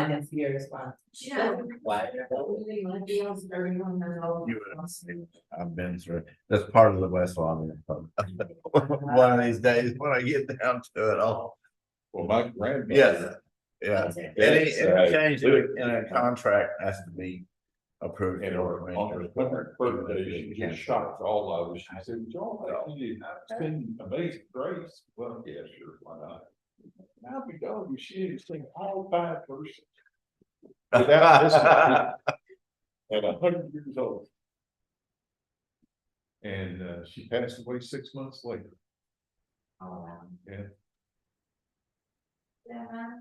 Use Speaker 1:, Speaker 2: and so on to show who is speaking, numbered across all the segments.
Speaker 1: mine is here as well.
Speaker 2: Yeah.
Speaker 3: Why?
Speaker 4: I've been through, that's part of the West Lawn. One of these days, when I get down to it all.
Speaker 5: Well, my grandmother.
Speaker 4: Yes, yeah, any change in a contract has to be approved.
Speaker 5: And on her 100th birthday, she was shocked all of us. She said, "Y'all, it's been amazing grace." Well, yeah, sure, why not? Now we go, we should sing all 5 verses. Without listening. At 100 years old. And she passed away 6 months later.
Speaker 2: Oh, wow.
Speaker 5: Yeah.
Speaker 2: Yeah.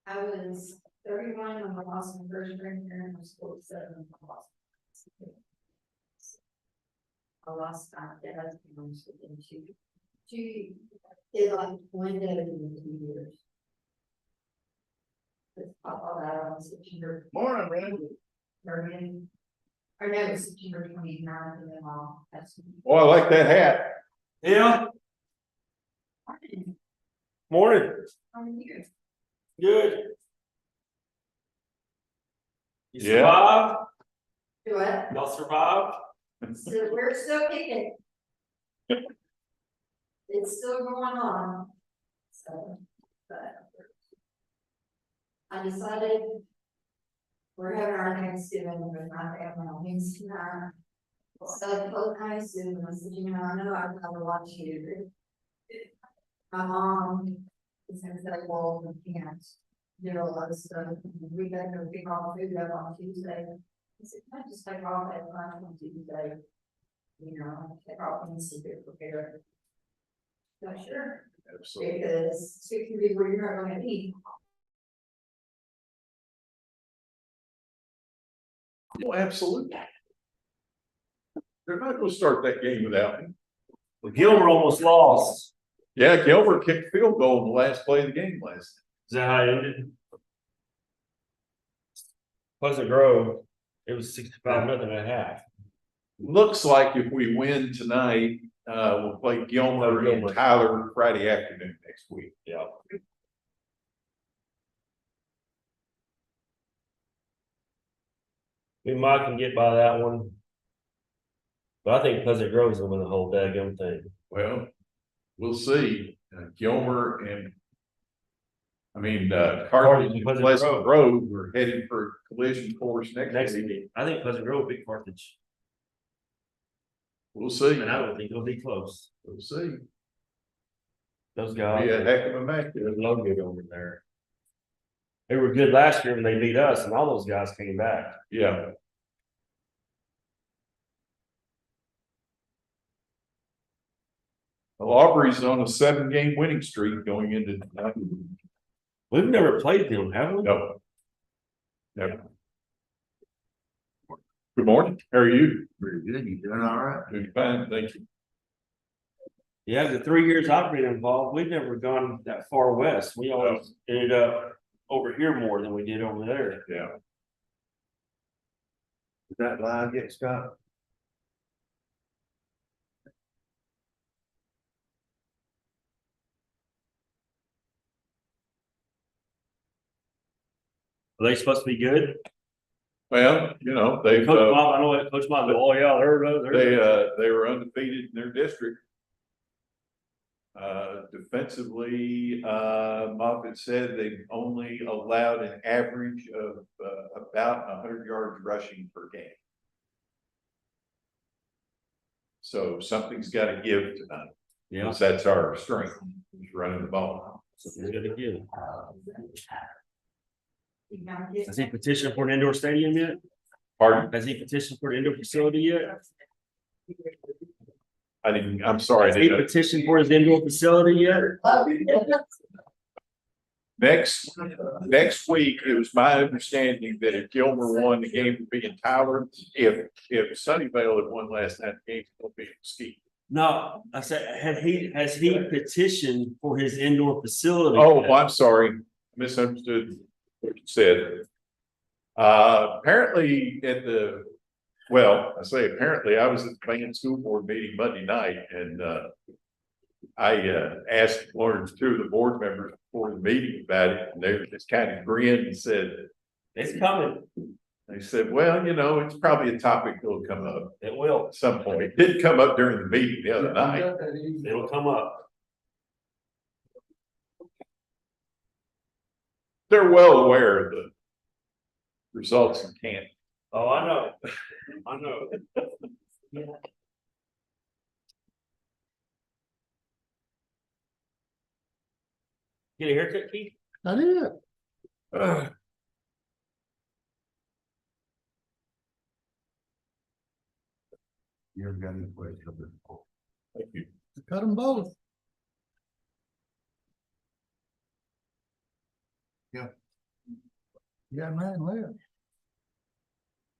Speaker 2: I was 31 when I lost my first grandparent. I was 47 when I lost. I lost my dad when I was within two, it like went out in 2 years. I thought that on September.
Speaker 4: Morning, Randy.
Speaker 2: Morgan. Or no, it was September 29th and then all.
Speaker 5: Oh, I like that hat.
Speaker 3: Yeah, morning,
Speaker 2: How are you?
Speaker 3: good. You
Speaker 5: Yeah.
Speaker 3: survived?
Speaker 2: Do what?
Speaker 3: Y'all survived?
Speaker 2: So we're still kicking. It's still going on. So, but. I decided. We're having our Thanksgiving with my family on Wednesday night. So both nice and I said, you know, I know I've got a lot to do. My mom is gonna say, well, we can't do a lot of stuff. We got to pick all the food up on Tuesday. I said, can I just take off at lunch on Tuesday? You know, take off Wednesday to prepare. Not sure,
Speaker 5: Absolutely.
Speaker 2: because it's going to be where you're not gonna eat.
Speaker 5: Oh, absolutely. They're not gonna start that game without me.
Speaker 3: Well, Gilmer almost lost.
Speaker 5: Yeah, Gilbert kicked field goal in the last play of the game last
Speaker 3: Is that how it ended? Pleasant Grove, it was 65-0.5.
Speaker 5: Looks like if we win tonight, we'll play Gilmer and Tyler Friday afternoon next week.
Speaker 3: Yeah. We might can get by that one. But I think Pleasant Grove's gonna win the whole daggum thing.
Speaker 5: Well, we'll see. Gilmer and Carthage and Pleasant Grove are heading for collision course next week.
Speaker 3: Week. I think Pleasant Grove will beat Carthage.
Speaker 5: We'll see.
Speaker 3: And I don't think it'll be close.
Speaker 5: We'll see.
Speaker 3: Those guys.
Speaker 5: Be a heck of a match.
Speaker 3: They're no good over there. They were good last year when they beat us, and all those guys came back.
Speaker 5: Yeah. Well, Aubrey's on a 7-game winning streak going into tonight.
Speaker 3: We've never played them, have we?
Speaker 5: No. Never. Good morning. How are you?
Speaker 4: Pretty good, you doing all right?
Speaker 5: Doing fine, thank you.
Speaker 3: Yeah, the 3 years I've been involved, we've never gone that far west. We always ended up over here more than we did over there.
Speaker 5: Yeah.
Speaker 4: Is that live yet, Scott?
Speaker 3: Are they supposed to be good?
Speaker 5: Well, they've
Speaker 3: Coach Bob, I know that Coach Bob, oh yeah,
Speaker 5: they were undefeated in their district. Defensively, Moffitt said they've only allowed an average of about 100 yards rushing per game. So something's got to give tonight.
Speaker 3: Yeah.
Speaker 5: Because that's our strength, is running the ball.
Speaker 3: Something's gonna give.
Speaker 2: You gotta get-
Speaker 3: Has he petitioned for an indoor stadium yet?
Speaker 5: Pardon?
Speaker 3: Has he petitioned for an indoor facility yet?
Speaker 5: I'm sorry.
Speaker 3: Has he petitioned for his indoor facility yet?
Speaker 5: Next week, it was my understanding that if Gilmer won, the game would be in Tyler. If Sunnyvale had won last night, the game would be in Mesquite.
Speaker 3: No, I said, has he petitioned for his indoor facility?
Speaker 5: Oh,
Speaker 3: yet?
Speaker 5: well, I'm sorry, misunderstood what you said. Apparently I say apparently, I was at the band school board meeting Monday night, and I asked two of the board members before the meeting about it, and they just kind of grinned and said,
Speaker 3: It's coming.
Speaker 5: they said, well, you know, it's probably a topic that'll come up
Speaker 3: It will.
Speaker 5: at some point. It did come up during the meeting the other night.
Speaker 3: It'll come up.
Speaker 5: They're well aware of the results in Canton.
Speaker 3: Oh, I know. I know. Get a haircut, Keith?
Speaker 1: I did.
Speaker 4: You ever got any questions?
Speaker 5: Thank you.
Speaker 1: Cut them both.
Speaker 4: Yeah.
Speaker 1: You got mine left.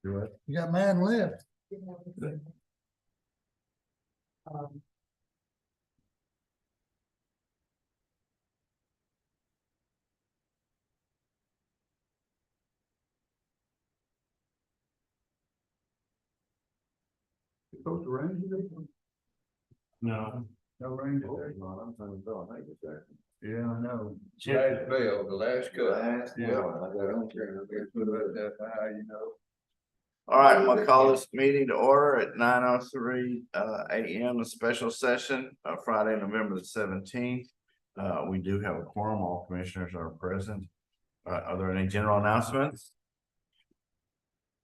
Speaker 4: Do it.
Speaker 1: You got mine left.
Speaker 5: Supposed to rain today?
Speaker 3: No.
Speaker 5: No rain today? Yeah, I know.
Speaker 3: Chip.
Speaker 5: bell, the last
Speaker 4: Yeah.
Speaker 5: I got on there, that's how you know.
Speaker 4: All right, I'm gonna call this meeting to order at 9:03 AM, a special session, Friday, November the 17th. We do have a quorum, all commissioners are present. Are there any general announcements?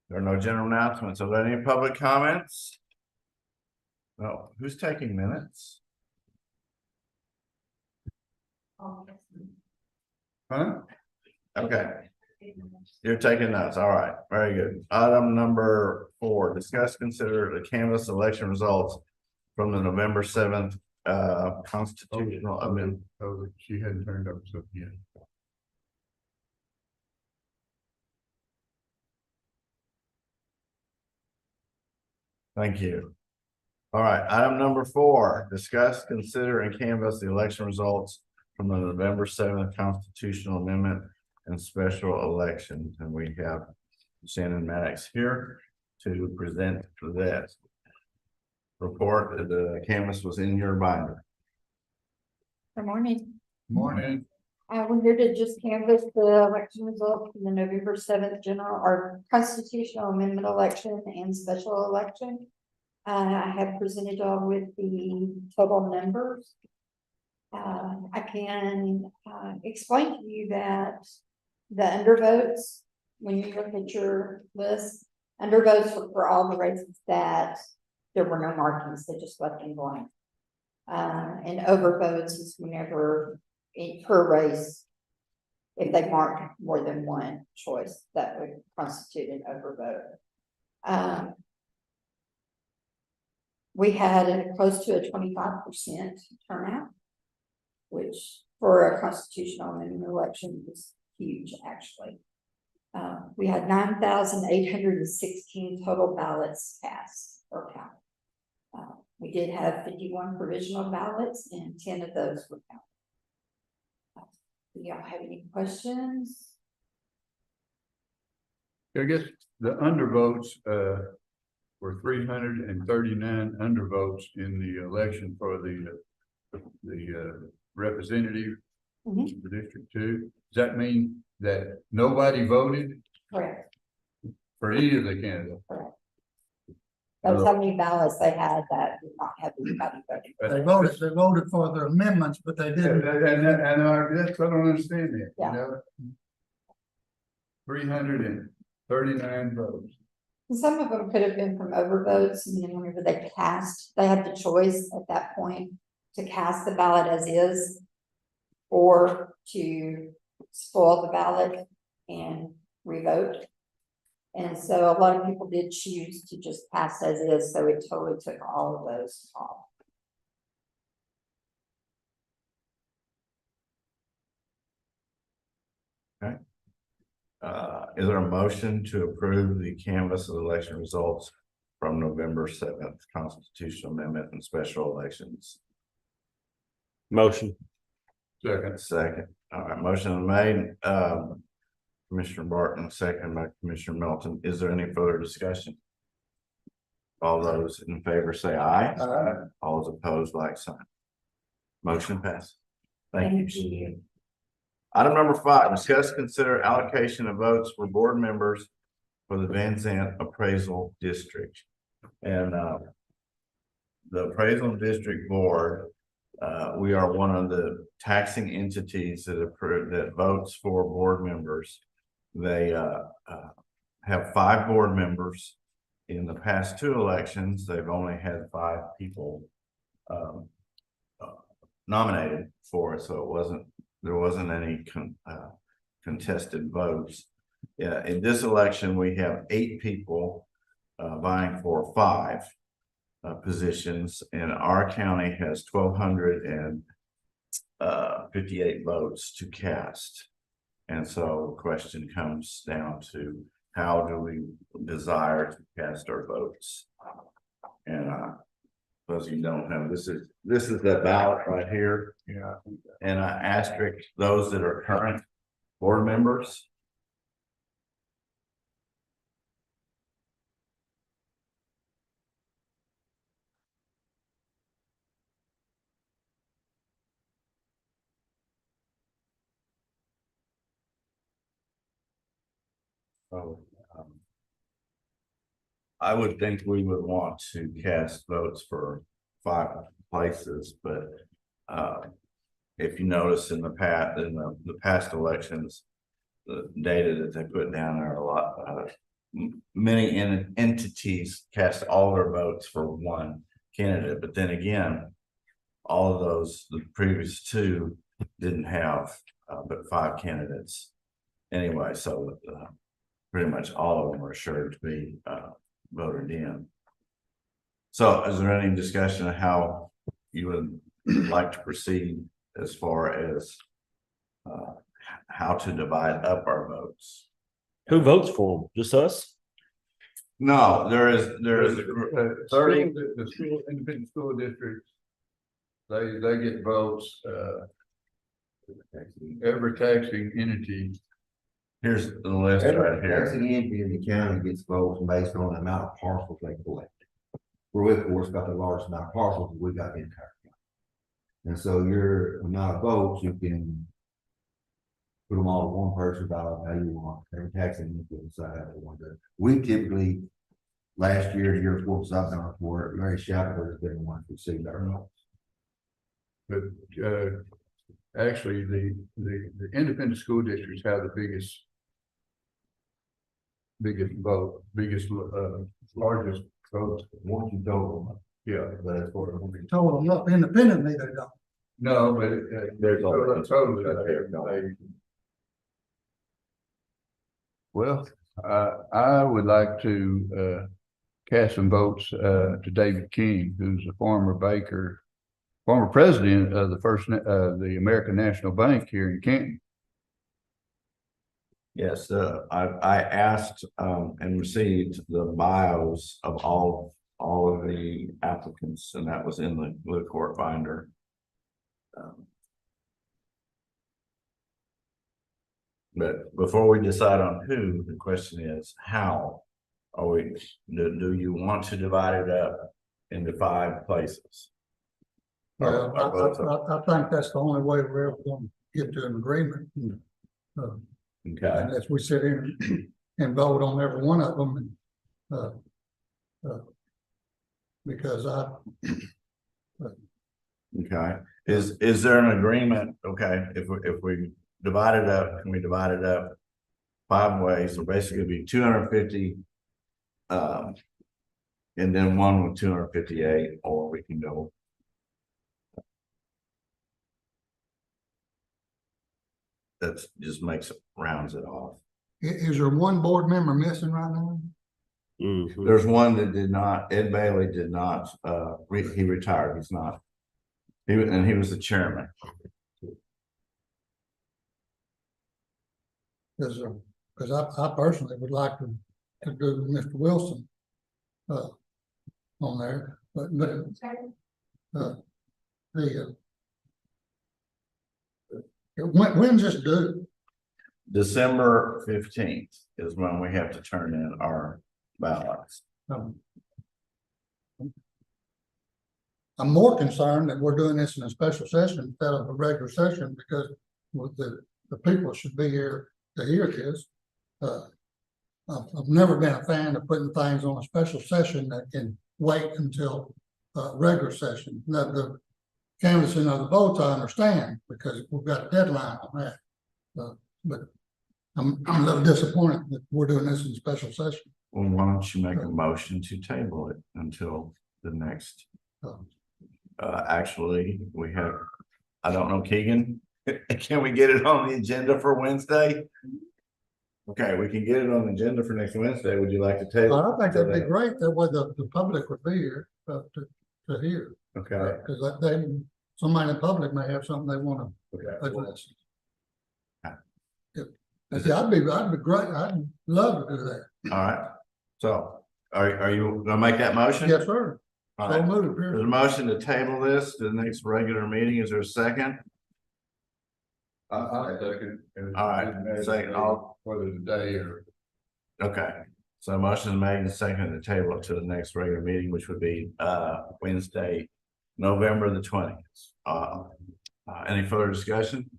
Speaker 4: There are no general announcements. Are there any public comments? No, who's taking minutes? Huh? Okay. You're taking notes. All right, very good. Item number 4, discuss, consider the canvas election results from the November 7th constitutional amendment.
Speaker 5: Oh, she hadn't turned up so yet.
Speaker 4: Thank you. All right, item number 4, discuss, consider, and canvass the election results from the November 7th constitutional amendment and special elections. And we have Shannon Maddox here to present for that report. The canvas was in your binder.
Speaker 2: Good morning.
Speaker 5: Morning.
Speaker 2: We're here to just canvass the election results from the November 7th general or constitutional amendment election and special election. I have presented y'all with the total numbers. I can explain to you that the undervotes, when you look at your list, undervotes were for all the races that there were no markings, they just left them blank. And overvotes is whenever per race, if they marked more than one choice, that would constitute an overvote. We had close to a 25% turnout, which for a constitutional amendment election is huge, actually. We had 9,816 total ballots cast or counted. We did have 51 provisional ballots, and 10 of those were counted. Do y'all have any questions?
Speaker 5: I guess the undervotes, were 339 undervotes in the election for the representative
Speaker 2: Mhm.
Speaker 5: for District 2. Does that mean that nobody voted
Speaker 2: Correct.
Speaker 5: for any of the candidates?
Speaker 2: That's how many ballots they had that did not have anybody voting.
Speaker 1: They voted for the amendments, but they
Speaker 5: And,
Speaker 1: didn't.
Speaker 5: that's, I don't understand that,
Speaker 2: Yeah.
Speaker 5: you know? 339 votes.
Speaker 2: And some of them could have been from overvotes, and then whenever they cast, they had the choice at that point to cast the ballot as is, or to spoil the ballot and revote. And so a lot of people did choose to just pass as is, so it totally took all of those off.
Speaker 4: Is there a motion to approve the canvass of election results from November 7th constitutional amendment and special elections?
Speaker 3: Motion.
Speaker 4: Second. All right, motion made, Commissioner Barton, second by Commissioner Melton. Is there any further discussion? All those in favor say aye. All those opposed, like sign. Motion passed. Thank you. Item number 5, discuss, consider allocation of votes for board members for the Van Zandt Appraisal District. And the Appraisal District Board, we are one of the taxing entities that votes for board members. They have 5 board members. In the past 2 elections, they've only had 5 people nominated for it, so there wasn't any contested votes. Yeah, in this election, we have 8 people vying for 5 positions, and our county has 1,258 votes to cast. And so the question comes down to, how do we desire to cast our votes? And those of you don't know, this is the ballot right here.
Speaker 5: Yeah.
Speaker 4: And I asterisk those that are current board members. So, I would think we would want to cast votes for 5 places, but if you notice in the past elections, the data that they put down there, a lot many entities cast all their votes for 1 candidate, but then again, all of those, the previous 2 didn't have but 5 candidates anyway, so pretty much all of them are sure to be voted in. So is there any discussion of how you would like to proceed as far as how to divide up our votes?
Speaker 3: Who votes for them? Just us?
Speaker 4: No, there is a group, 30.
Speaker 5: The school, independent school districts, they get votes, every taxing entity.
Speaker 4: Here's the list right here.
Speaker 6: Taxing entity in the county gets votes based on the amount of parcels they collect. We're, of course, got the largest amount of parcels, we got the entire county. And so your amount of votes, you can put them all to one person about how you want, every taxing entity decide how they want to do it. We typically, last year, the year before, because I've done it for Larry Shackelford has been the one who received our votes.
Speaker 5: But actually, the independent school districts have the biggest vote, largest vote.
Speaker 6: Once you total
Speaker 5: Yeah,
Speaker 6: them, but as far as
Speaker 1: Total them up independently, they don't.
Speaker 5: no, but
Speaker 4: There's all-
Speaker 5: totally. Well, I would like to cast some votes to David King, who's a former banker, former president of the American National Bank here in Canton.
Speaker 4: Yes, I asked and received the bios of all of the applicants, and that was in the court binder. But before we decide on who, the question is, how are we, do you want to divide it up into 5 places?
Speaker 1: Well,
Speaker 4: Or both of-
Speaker 1: I think that's the only way we're ever gonna get to an agreement.
Speaker 4: Okay,
Speaker 1: Unless we sit in and vote on every one of them. Because
Speaker 4: okay. Is there an agreement? Okay, if we divide it up, can we divide it up 5 ways? So basically it'd be 250. And then one with 258, or we can go. That's just rounds it off.
Speaker 1: is there one board member missing right now?
Speaker 3: Mhm.
Speaker 4: There's one that did not, Ed Bailey did not, he retired, he's not. He was the chairman.
Speaker 1: Because I personally would like to do Mr. Wilson on there, but when's this due?
Speaker 4: December 15th is when we have to turn in our ballots.
Speaker 1: I'm more concerned that we're doing this in a special session instead of a regular session, because with the the people should be here to hear this. I've never been a fan of putting things on a special session that can wait until regular session. The canvassing of the votes, I understand, because we've got a deadline on that. But I'm a little disappointed that we're doing this in special session.
Speaker 4: Well, why don't you make a motion to table it until the next? Actually, we have, I don't know, Keegan, can we get it on the agenda for Wednesday? Okay, we can get it on the agenda for next Wednesday. Would you like to table?
Speaker 1: But I think that'd be great. That way the public would be here to hear.
Speaker 4: Okay,
Speaker 1: Because somebody in the public may have something they want to
Speaker 4: okay.
Speaker 1: address.
Speaker 4: Okay.
Speaker 1: Yeah, I'd be great. I'd love to do that.
Speaker 4: All right, so are you gonna make that motion?
Speaker 1: Yes, sir.
Speaker 4: All
Speaker 1: So
Speaker 4: right,
Speaker 1: moved.
Speaker 4: there's a
Speaker 1: Pierce.
Speaker 4: motion to table this to the next regular meeting. Is there a second?
Speaker 5: I second.
Speaker 4: All right, second, all,
Speaker 5: Whether today or.
Speaker 4: okay. So motion is made and seconded to table it to the next regular meeting, which would be Wednesday, November the 20th. Any further discussion?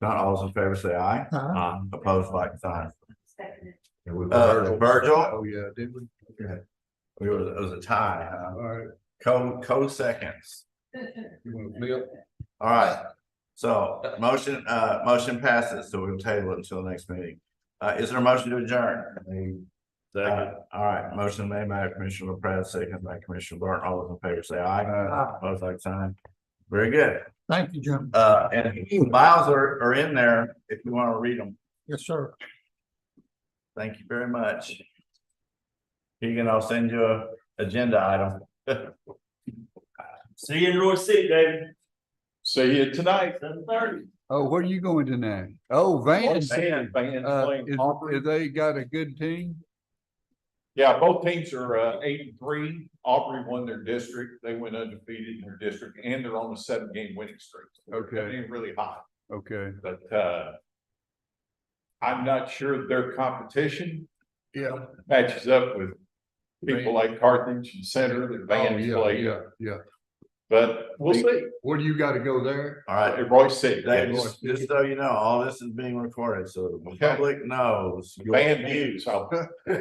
Speaker 4: Not all those in favor say aye. Opposed, like sign. Virgil?
Speaker 5: Oh, yeah, did we? Okay.
Speaker 4: It was a tie,
Speaker 5: All right,
Speaker 4: co-seconds.
Speaker 5: you want to flip?
Speaker 4: All right, so motion passes, so we'll table it until the next meeting. Is there a motion to adjourn? All right, motion made by Commissioner LaPrada, second by Commissioner Burton. All those in favor say aye. Opposed, like sign. Very good.
Speaker 1: Thank you, Jim.
Speaker 4: And files are in there if you want to read them.
Speaker 1: Yes, sir.
Speaker 4: Thank you very much. Keegan, I'll send you a agenda item.
Speaker 3: See you in Royce City, David.
Speaker 5: See you tonight.
Speaker 3: 7:30.
Speaker 7: Oh, where are you going tonight? Oh, Van. Is they got a good team?
Speaker 5: Yeah, both teams are 8-3. Aubrey won their district. They went undefeated in their district and they're on a 7-game winning streak.
Speaker 7: Okay.
Speaker 5: They're hitting really hot,
Speaker 7: Okay.
Speaker 5: but I'm not sure their competition matches up with people like Carthage and Center that Van play.
Speaker 7: Yeah.
Speaker 5: But we'll see.
Speaker 7: Where do you got to go there?
Speaker 4: All right.
Speaker 5: At Royce City.
Speaker 4: Dave, just so you know, all this is being recorded, so the public knows. your
Speaker 5: Van
Speaker 4: views.
Speaker 5: views.